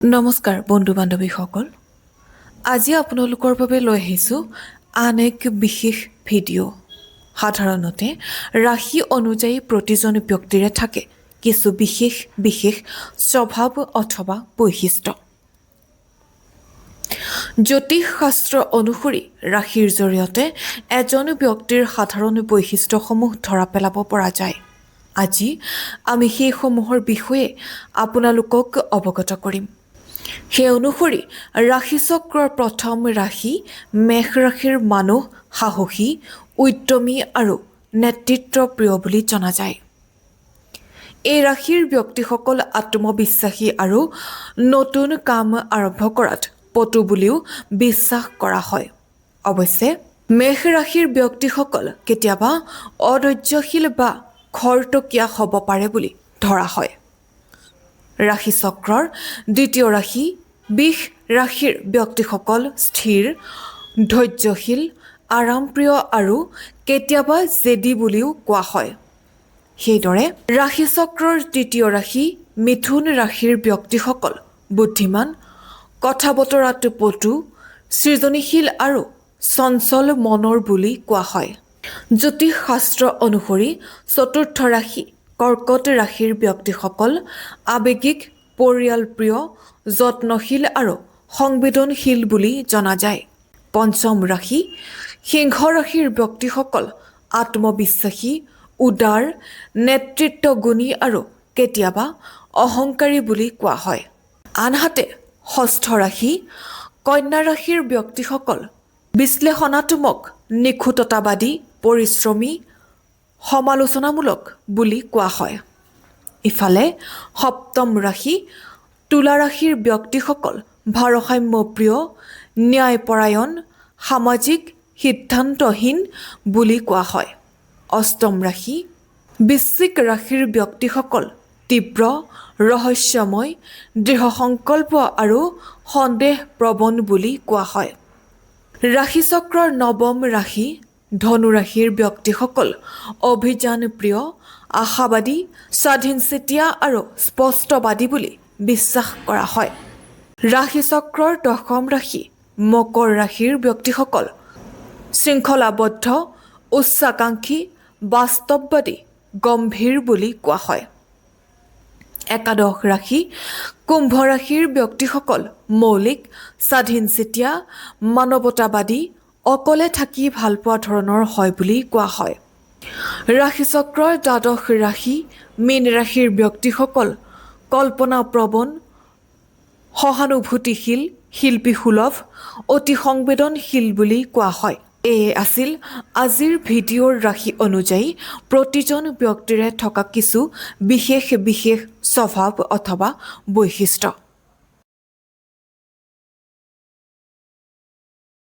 নমস্কাৰ বন্ধু বান্ধৱীসকল আজি আপোনালোকৰ বাবে লৈ আহিছোঁ আন এক বিশেষ ভিডিঅ' সাধাৰণতে ৰাশি অনুযায়ী প্ৰতিজন ব্যক্তিৰে থাকে কিছু বিশেষ বিশেষ স্বভাৱ অথবা বৈশিষ্ট্য জ্যোতিষ শাস্ত্ৰ অনুসৰি ৰাশিৰ জৰিয়তে এজন ব্যক্তিৰ সাধাৰণ বৈশিষ্ট্যসমূহ ধৰা পেলাব পৰা যায় আজি আমি সেইসমূহৰ বিষয়ে আপোনালোকক অৱগত কৰিম সেই অনুসৰি ৰাশিচক্ৰৰ প্ৰথম ৰাশি মেষ ৰাশিৰ মানুহ সাহসী উদ্যমী আৰু নেতৃত্বপ্ৰিয় বুলি জনা যায় এই ৰাশিৰ ব্যক্তিসকল আত্মবিশ্বাসী আৰু নতুন কাম আৰম্ভ কৰাত পটু বুলিও বিশ্বাস কৰা হয় অৱশ্যে মেষ ৰাশিৰ ব্যক্তিসকল কেতিয়াবা অধৈৰ্যশীল বা খৰতকীয়া হ'ব পাৰে বুলি ধৰা হয় ৰাশিচক্ৰৰ দ্বিতীয় ৰাশি বৃষ ৰাশিৰ ব্যক্তিসকল স্থিৰ ধৈৰ্যশীল আৰামপ্ৰিয় আৰু কেতিয়াবা জেদী বুলিও কোৱা হয় সেইদৰে ৰাশিচক্ৰৰ তৃতীয় ৰাশি মিথুন ৰাশিৰ ব্যক্তিসকল বুদ্ধিমান কথা বতৰাত পটু সৃজনীশীল আৰু চঞ্চল মনৰ বুলি কোৱা হয় জ্যোতিষ শাস্ত্ৰ অনুসৰি চতুৰ্থ ৰাশি কৰ্কট ৰাশিৰ ব্যক্তিসকল আৱেগিক পৰিয়ালপ্ৰিয় যত্নশীল আৰু সংবেদনশীল বুলি জনা যায় পঞ্চম ৰাশি সিংহ ৰাশিৰ ব্যক্তিসকল আত্মবিশ্বাসী উদাৰ নেতৃত্বগুণী আৰু কেতিয়াবা অহংকাৰী বুলি কোৱা হয় আনহাতে ষষ্ঠ ৰাশি কন্যা ৰাশিৰ ব্যক্তিসকল বিশ্লেষণাত্মক নিখুঁততাবাদী পৰিশ্ৰমী সমালোচনামূলক বুলি কোৱা হয় ইফালে সপ্তম ৰাশি তুলা ৰাশিৰ ব্যক্তিসকল ভাৰসাম্যপ্ৰিয় ন্যায়পৰায়ণ সামাজিক সিদ্ধান্তহীন বুলি কোৱা হয় অষ্টম ৰাশি বৃশ্চিক ৰাশিৰ ব্যক্তিসকল তীব্ৰ ৰহস্যময় দৃঢ় সংকল্প আৰু সন্দেহপ্ৰৱণ বুলি কোৱা হয় ৰাশিচক্ৰৰ নৱম ৰাশি ধনু ৰাশিৰ ব্যক্তিসকল অভিযানপ্ৰিয় আশাবাদী স্বাধীনচিতীয়া আৰু স্পষ্টবাদী বুলি বিশ্বাস কৰা হয় ৰাশিচক্ৰৰ দশম ৰাশি মকৰ ৰাশিৰ ব্যক্তিসকল শৃংখলাবদ্ধ উচ্চাকাংক্ষী বাস্তৱবাদী গম্ভীৰ বুলি কোৱা হয় একাদশ ৰাশি কুম্ভ ৰাশিৰ ব্যক্তিসকল মৌলিক স্বাধীনচিতীয়া মানৱতাবাদী অকলে থাকি ভাল পোৱা ধৰণৰ হয় বুলি কোৱা হয় ৰাশিচক্ৰৰ দ্বাদশ ৰাশি মীন ৰাশিৰ ব্যক্তিসকল কল্পনাপ্ৰৱণ সহানুভূতিশীল শিল্পীসুলভ অতি সংবেদনশীল বুলি কোৱা হয় এয়ে আছিল আজিৰ ভিডিঅ'ৰ ৰাশি অনুযায়ী প্ৰতিজন ব্যক্তিৰে থকা কিছু বিশেষ বিশেষ স্বভাৱ অথবা বৈশিষ্ট্য